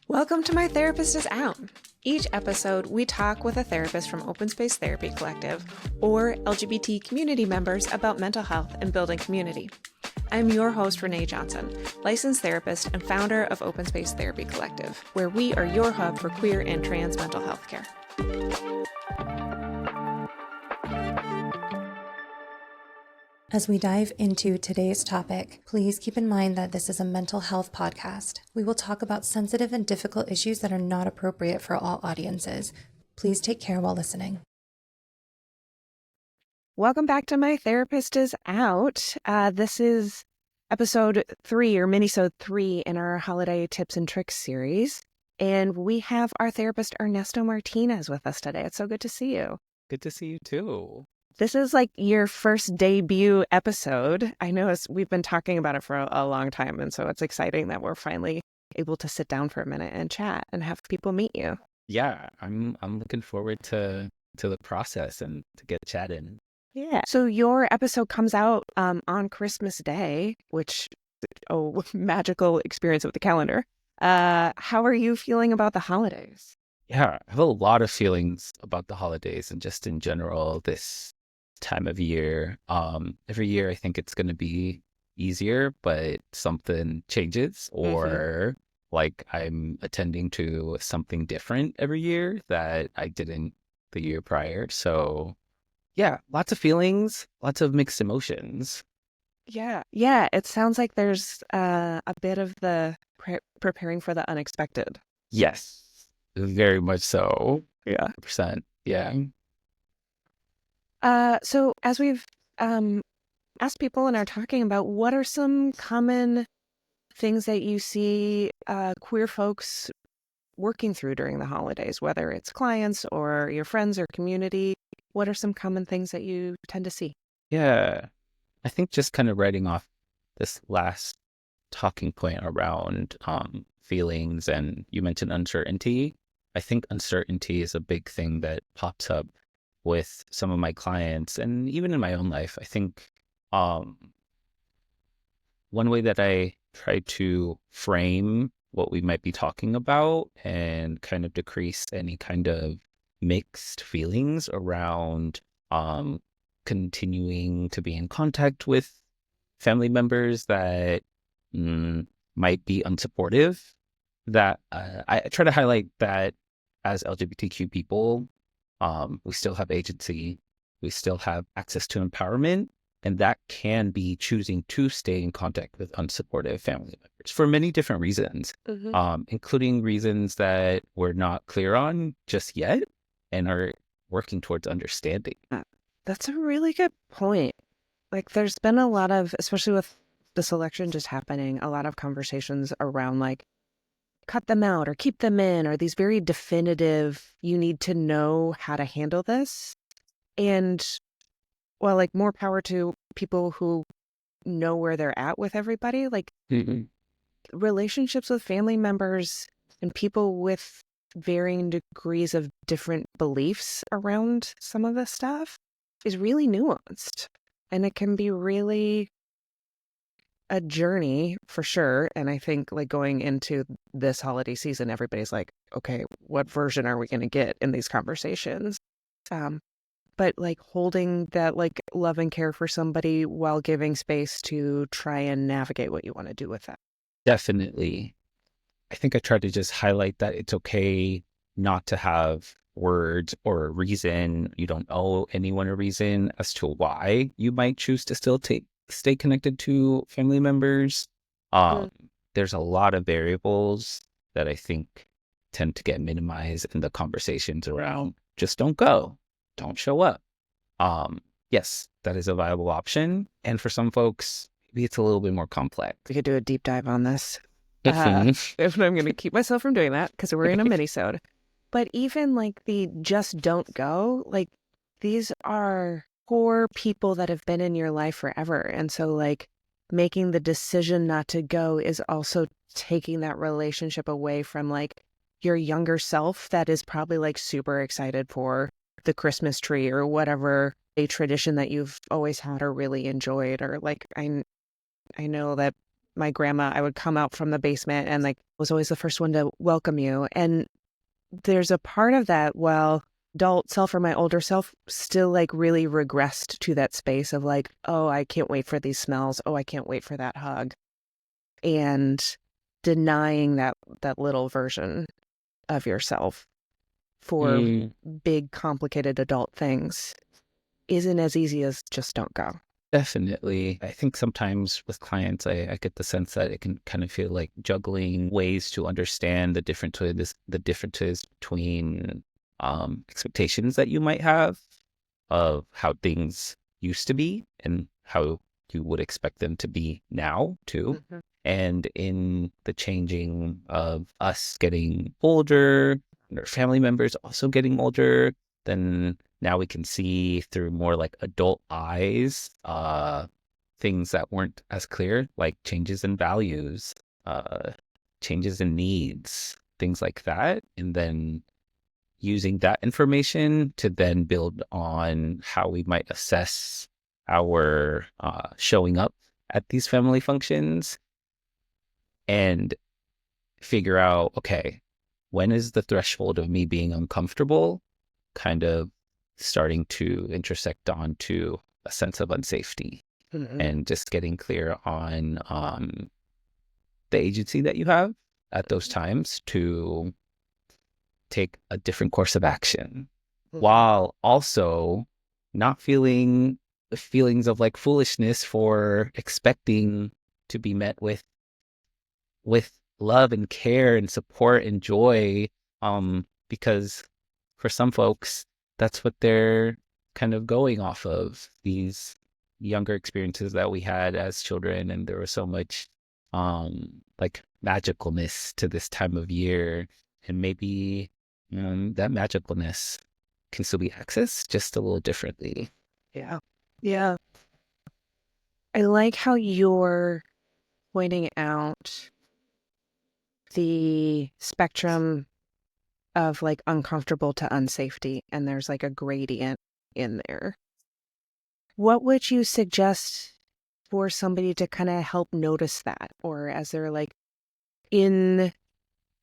Welcome to My Therapist is Out. Each episode, we talk with a therapist from Open Space Therapy Collective or LGBT community members about mental health and building community. I'm your host, Renae Johnson, licensed therapist and founder of Open Space Therapy Collective, where we are your hub for queer and trans mental health care. As we dive into today's topic, please keep in mind that this is a mental health podcast. We will talk about sensitive and difficult issues that are not appropriate for all audiences. Please take care while listening. Welcome back to My Therapist is Out. This is episode 3 or minisode 3 in our holiday tips and tricks series. And we have our therapist Ernesto Martinez with us today. It's so good to see you. Good to see you too. This is like your first debut episode. I know we've been talking about it for a long time, and so it's exciting that we're finally able to sit down for a minute and chat and have people meet you. Yeah, I'm looking forward to the process and to get chatting. Yeah. So your episode comes out on Christmas Day, which, magical experience with the calendar. How are you feeling about the holidays? Yeah, I have a lot of feelings about the holidays and just in general this time of year. Every year I think it's going to be easier, but something changes or like I'm attending to something different every year that I didn't the year prior. So yeah, lots of feelings, lots of mixed emotions. Yeah. It sounds like there's a bit of the preparing for the unexpected. Yes, very much so. Yeah. 100%. Yeah. So as we've asked people and are talking about, what are some common things that you see queer folks working through during the holidays, whether it's clients or your friends or community? What are some common things that you tend to see? Yeah. I think just kind of writing off this last talking point around feelings, and you mentioned uncertainty. I think uncertainty is a big thing that pops up with some of my clients and even in my own life. I think one way that I try to frame what we might be talking about and kind of decrease any kind of mixed feelings around continuing to be in contact with family members that might be unsupportive, that I try to highlight that as LGBTQ people, we still have agency, we still have access to empowerment, and that can be choosing to stay in contact with unsupportive family members for many different reasons, including reasons that we're not clear on just yet and are working towards understanding. That's a really good point. Like there's been a lot of, especially with this election just happening, a lot of conversations around like, cut them out or keep them in, or these very definitive, you need to know how to handle this. And well, like more power to people who know where they're at with everybody. Like relationships with family members and people with varying degrees of different beliefs around some of this stuff is really nuanced. And it can be really a journey for sure. And I think like going into this holiday season, everybody's like, okay, what version are we going to get in these conversations? But like holding that like love and care for somebody while giving space to try and navigate what you want to do with that. Definitely. I think I try to just highlight that it's okay not to have words or a reason. You don't owe anyone a reason as to why you might choose to still stay connected to family members. There's a lot of variables that I think tend to get minimized in the conversations around just don't go, don't show up. Yes, that is a viable option. And for some folks, maybe it's a little bit more complex. We could do a deep dive on this. If I'm going to keep myself from doing that because we're in a minisode. But even like the just don't go, like these are core people that have been in your life forever. And so like making the decision not to go is also taking that relationship away from like your younger self that is probably like super excited for the Christmas tree or whatever a tradition that you've always had or really enjoyed. Or like I know that my grandma, I would come out from the basement and like was always the first one to welcome you. And there's a part of that, well, adult self or my older self still like really regressed to that space of like, oh, I can't wait for these smells. Oh, I can't wait for that hug. And denying that little version of yourself for big, complicated adult things isn't as easy as just don't go. Definitely. I think sometimes with clients, I get the sense that it can kind of feel like juggling ways to understand the differences between expectations that you might have of how things used to be and how you would expect them to be now too. Mm-hmm. And in the changing of us getting older, and our family members also getting older, then now we can see through more like adult eyes, things that weren't as clear, like changes in values, changes in needs, things like that. And then using that information to then build on how we might assess our showing up at these family functions and figure out, okay, when is the threshold of me being uncomfortable kind of starting to intersect onto a sense of unsafety, and just getting clear on the agency that you have at those times to take a different course of action, while also not feeling the feelings of like foolishness for expecting to be met with love and care and support and joy, because for some folks that's what they're kind of going off of, these younger experiences that we had as children, and there was so much like magicalness to this time of year, and maybe that magicalness can still be accessed just a little differently. Yeah. I like how you're pointing out the spectrum of like uncomfortable to unsafety, and there's like a gradient in there. What would you suggest for somebody to kind of help notice that, or as they're like in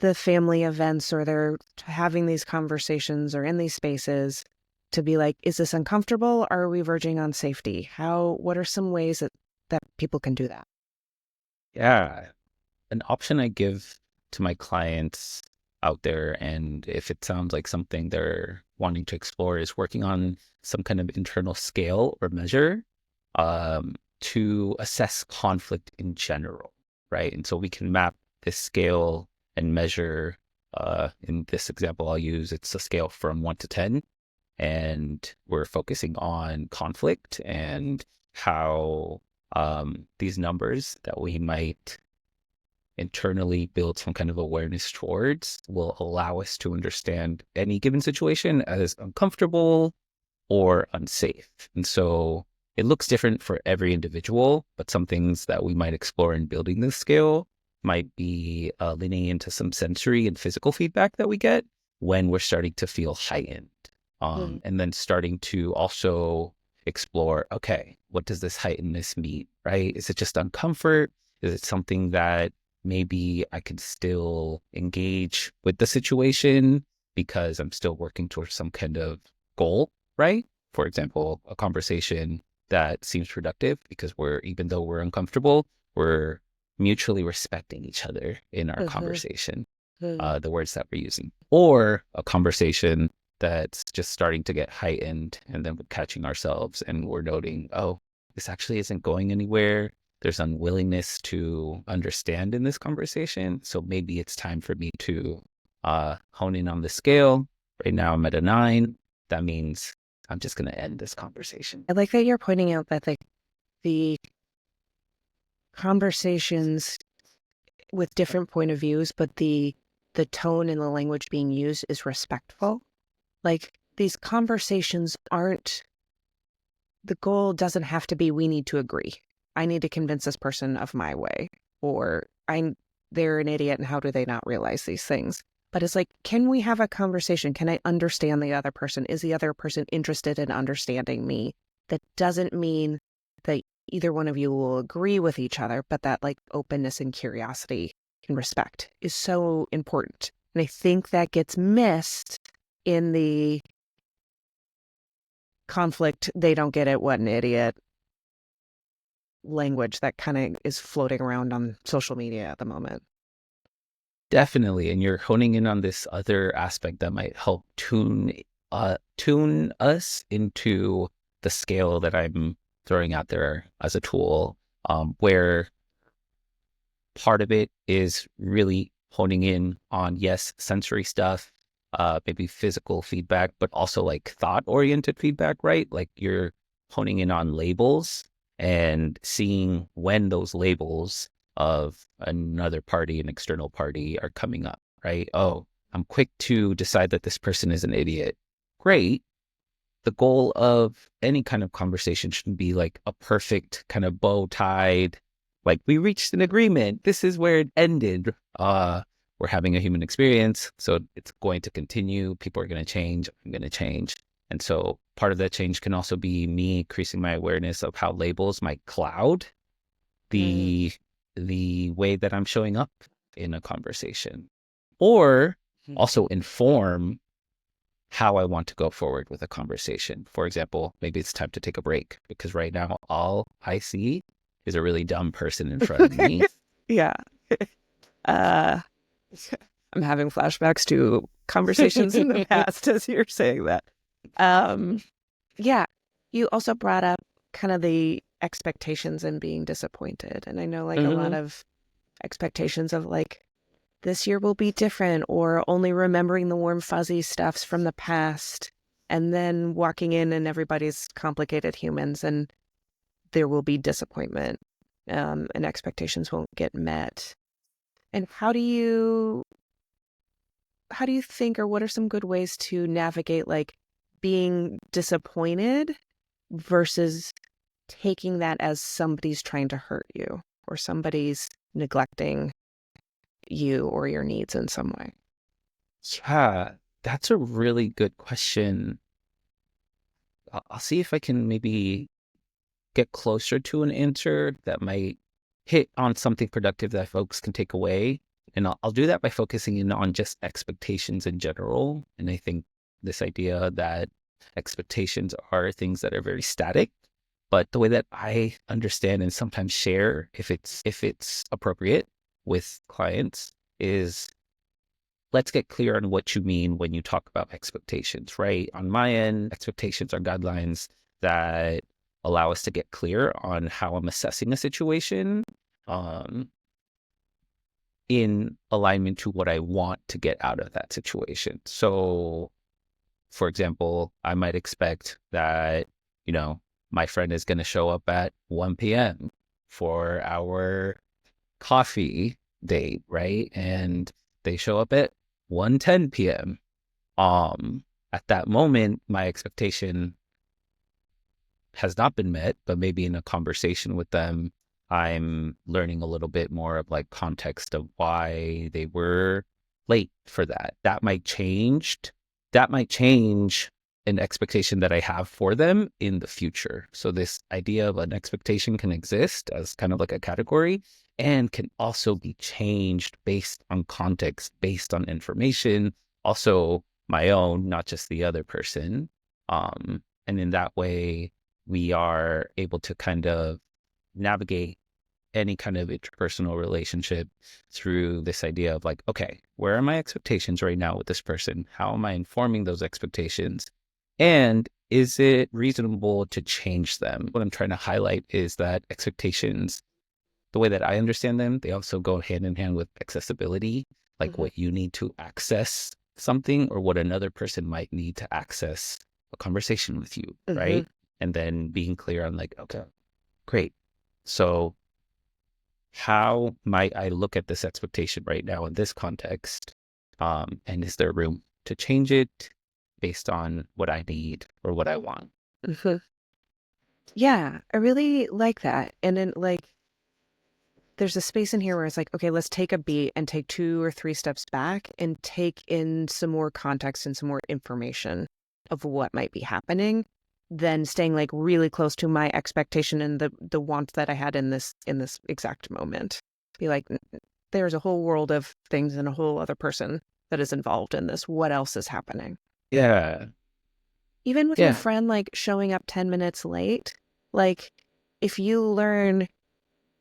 the family events or they're having these conversations or in these spaces, to be like, is this uncomfortable? Or are we verging on safety? What are some ways that people can do that? Yeah. An option I give to my clients out there, and if it sounds like something they're wanting to explore, is working on some kind of internal scale or measure to assess conflict in general, right? And so we can map this scale and measure, in this example I'll use, it's a scale from 1 to 10, and we're focusing on conflict and how these numbers that we might internally build some kind of awareness towards will allow us to understand any given situation as uncomfortable or unsafe. And so it looks different for every individual, but some things that we might explore in building this scale might be leaning into some sensory and physical feedback that we get when we're starting to feel heightened. And then starting to also explore, okay, what does this heightenedness mean, right? Is it just uncomfort? Is it something that maybe I can still engage with the situation because I'm still working towards some kind of goal, right? For example, a conversation that seems productive because even though we're uncomfortable, we're mutually respecting each other in our conversation, the words that we're using. Or a conversation that's just starting to get heightened, and then we're catching ourselves and we're noting, oh, this actually isn't going anywhere. There's unwillingness to understand in this conversation. So maybe it's time for me to hone in on the scale. Right now I'm at a 9. That means I'm just going to end this conversation. I like that you're pointing out that the conversations with different point of views, but the tone and the language being used is respectful. Like, these conversations the goal doesn't have to be, we need to agree. I need to convince this person of my way, or they're an idiot and how do they not realize these things? But it's like, can we have a conversation? Can I understand the other person? Is the other person interested in understanding me? That doesn't mean that either one of you will agree with each other, but that like openness and curiosity and respect is so important. And I think that gets missed in the conflict, they don't get it, what an idiot language that kind of is floating around on social media at the moment. Definitely. And you're honing in on this other aspect that might help tune us into the scale that I'm throwing out there as a tool, where part of it is really honing in on, yes, sensory stuff, maybe physical feedback, but also like thought-oriented feedback, right? Like you're honing in on labels and seeing when those labels of another party, an external party, are coming up, right? Oh, I'm quick to decide that this person is an idiot. Great. The goal of any kind of conversation shouldn't be like a perfect kind of bow tied, like we reached an agreement, this is where it ended. We're having a human experience, so it's going to continue. People are going to change. I'm going to change. And so part of that change can also be me increasing my awareness of how labels might cloud the way that I'm showing up in a conversation, or also inform how I want to go forward with a conversation. For example, maybe it's time to take a break because right now all I see is a really dumb person in front of me. Yeah. I'm having flashbacks to conversations in the past as you're saying that. Yeah. You also brought up kind of the expectations and being disappointed. And I know like a lot of expectations of like, this year will be different, or only remembering the warm, fuzzy stuffs from the past, and then walking in and everybody's complicated humans and there will be disappointment, and expectations won't get met. And how do you think, or what are some good ways to navigate like being disappointed versus taking that as somebody's trying to hurt you or somebody's neglecting you or your needs in some way? Yeah, that's a really good question. I'll see if I can maybe get closer to an answer that might hit on something productive that folks can take away. And I'll do that by focusing in on just expectations in general. And I think this idea that expectations are things that are very static, but the way that I understand and sometimes share, if it's appropriate with clients, is let's get clear on what you mean when you talk about expectations, right? On my end, expectations are guidelines that allow us to get clear on how I'm assessing a situation, in alignment to what I want to get out of that situation. So, for example, I might expect that, my friend is going to show up at 1 p.m. for our coffee date, right? And they show up at 1:10 p.m. At that moment, my expectation has not been met, but maybe in a conversation with them, I'm learning a little bit more of like context of why they were late for that. That might change. That might change an expectation that I have for them in the future. So this idea of an expectation can exist as kind of like a category and can also be changed based on context, based on information, also my own, not just the other person. And in that way, we are able to kind of navigate any kind of interpersonal relationship through this idea of like, okay, where are my expectations right now with this person? How am I informing those expectations? And is it reasonable to change them? What I'm trying to highlight is that expectations, the way that I understand them, they also go hand in hand with accessibility, like what you need to access something or what another person might need to access a conversation with you, right? And then being clear on like, okay, great. So how might I look at this expectation right now in this context? And is there room to change it based on what I need or what I want? Yeah, I really like that. And then like, there's a space in here where it's like, okay, let's take a beat and take 2 or 3 steps back and take in some more context and some more information of what might be happening then staying like really close to my expectation and the want that I had in this exact moment. Be like, there's a whole world of things and a whole other person that is involved in this. What else is happening? Yeah. Even with your Yeah. friend like showing up 10 minutes late, like if you learn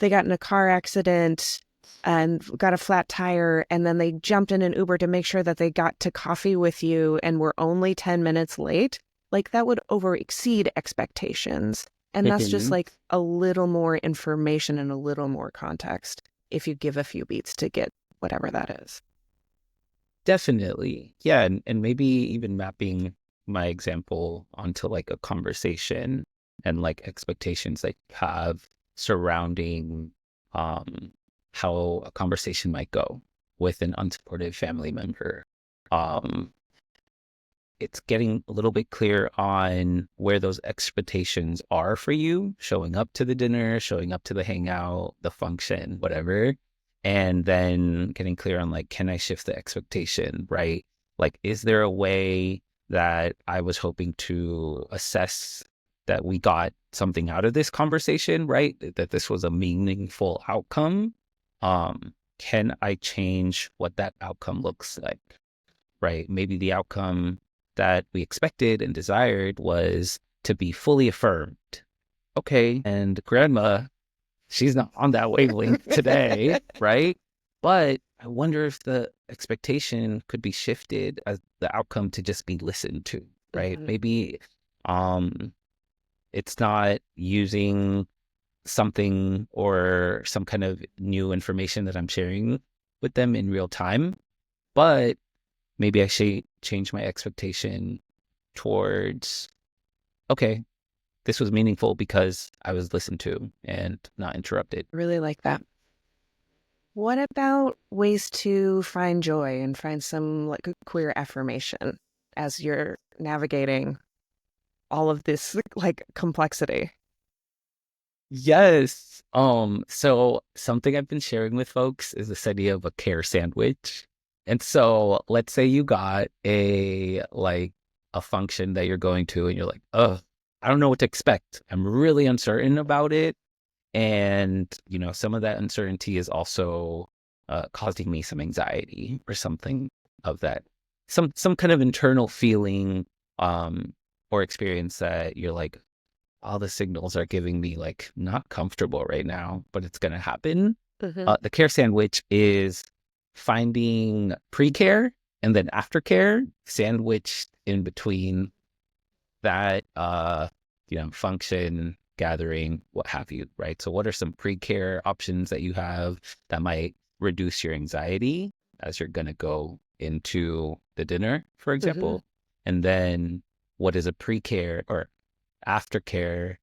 they got in a car accident and got a flat tire, and then they jumped in an Uber to make sure that they got to coffee with you and were only 10 minutes late, like that would over exceed expectations. And that's just Mhm. like a little more information and a little more context if you give a few beats to get whatever that is. Definitely. Yeah. And maybe even mapping my example onto like a conversation and like expectations that you have surrounding um how a conversation might go with an unsupportive family member. Um it's getting a little bit clear on where those expectations are for you, showing up to the dinner, showing up to the hangout, the function, whatever. And then getting clear on like, can I shift the expectation, right? Like, is there a way that I was hoping to assess that we got something out of this conversation, right? That this was a meaningful outcome. Can I change what that outcome looks like? Right? Maybe the outcome that we expected and desired was to be fully affirmed. Okay. And grandma, she's not on that wavelength today, right? But I wonder if the expectation could be shifted as the outcome to just be listened to, right? Mhm. Maybe um it's not using something or some kind of new information that I'm sharing with them in real time, but maybe I should change my expectation towards, okay, this was meaningful because I was listened to and not interrupted. Really like that. What about ways to find joy and find some like queer affirmation as you're navigating all of this like complexity? Yes. So something I've been sharing with folks is this idea of a care sandwich. And so let's say you got a function that you're going to and you're like, oh, I don't know what to expect. I'm really uncertain about it. And, some of that uncertainty is also causing me some anxiety or something of that, some kind of internal feeling or experience that you're like, all the signals are giving me like not comfortable right now, but it's going to happen. Mm-hmm. The care sandwich is finding pre-care and then aftercare sandwiched in between that function, gathering, what have you, right? So what are some pre-care options that you have that might reduce your anxiety as you're going to go into the dinner, for Mm-hmm. example? And then what is a pre-care or aftercare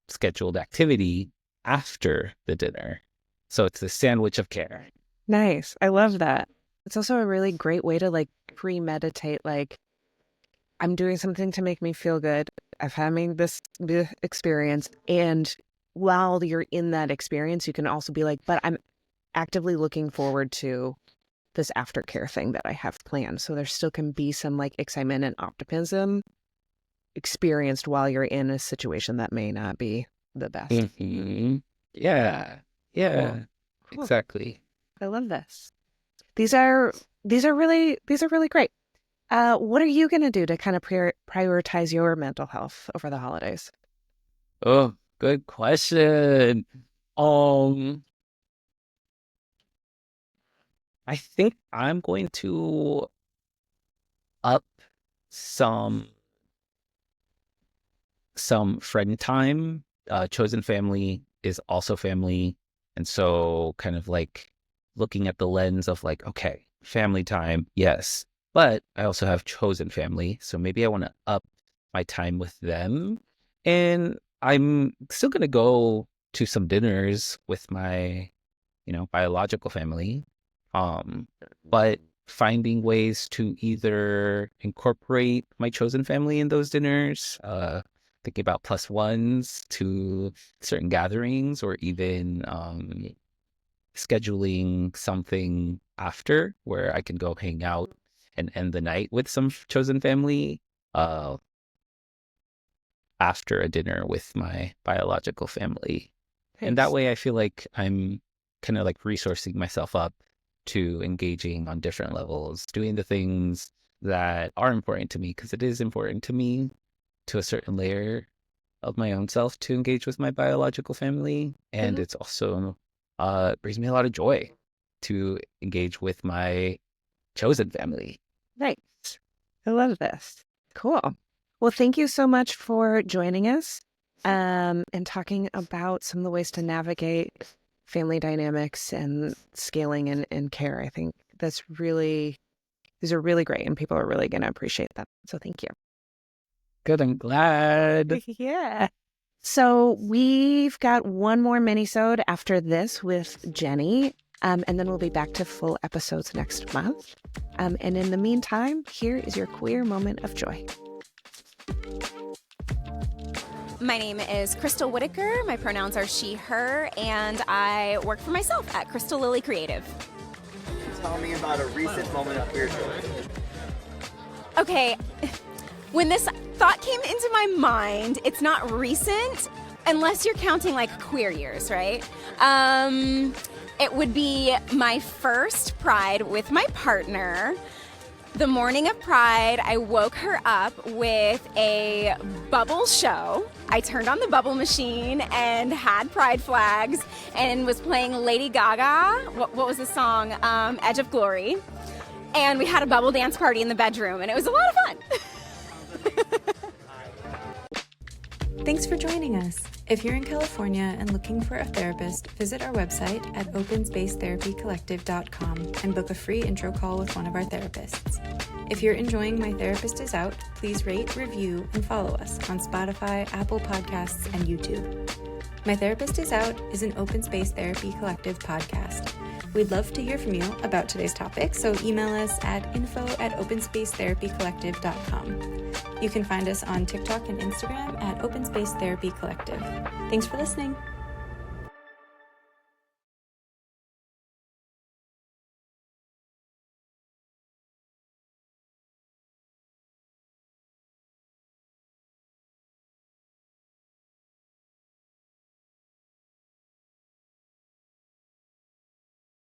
scheduled activity after the dinner? So it's the sandwich of care. Nice. I love that. It's also a really great way to like premeditate, like, I'm doing something to make me feel good. I'm having this experience. And while you're in that experience, you can also be like, but I'm actively looking forward to this aftercare thing that I have planned. So there still can be some like excitement and optimism experienced while you're in a situation that may not be the best. Mm-hmm. Yeah. Cool. Yeah. Cool. Exactly. I love this. These are really great. What are you going to do to kind of prioritize your mental health over the holidays? Oh, good question. Um, I think I'm going to up some friend time. Chosen family is also family. And so kind of like looking at the lens of like, okay, family time, yes. But I also have chosen family. So maybe I want to up my time with them. And I'm still going to go to some dinners with my, biological family. But finding ways to either incorporate my chosen family in those dinners, thinking about plus ones to certain gatherings, or even scheduling something after where I can go hang out and end the night with some chosen family. Uh, after a dinner with my biological family. Nice. And that way I feel like I'm kind of like resourcing myself up to engaging on different levels, doing the things that are important to me, because it is important to me to a certain layer of my own self to engage with my biological family. And it's also brings me a lot of joy to engage with my chosen family. Nice. I love this. Cool. Well, thank you so much for joining us and talking about some of the ways to navigate family dynamics and scaling and care. I think these are really great, and people are really going to appreciate that. So thank you. Good. I'm glad. Yeah. So we've got one more mini-sode after this with Jenny, and then we'll be back to full episodes next month. And in the meantime, here is your queer moment of joy. My name is Crystal Whitaker. My pronouns are she, her, and I work for myself at Crystal Lily Creative. Tell me about a recent moment of queer joy. Okay, when this thought came into my mind, it's not recent, unless you're counting like queer years, right? It would be my first Pride with my partner. The morning of Pride, I woke her up with a bubble show. I turned on the bubble machine and had Pride flags and was playing Lady Gaga. What was the song? Edge of Glory. And we had a bubble dance party in the bedroom, and it was a lot of fun. Thanks for joining us. If you're in California and looking for a therapist, visit our website at openspacetherapycollective.com and book a free intro call with one of our therapists. If you're enjoying My Therapist Is Out, please rate, review, and follow us on Spotify, Apple Podcasts, and YouTube. My Therapist Is Out is an Open Space Therapy Collective podcast. We'd love to hear from you about today's topic, so email us at info@openspacetherapycollective.com. You can find us on TikTok and Instagram at Open Space Therapy Collective. Thanks for listening.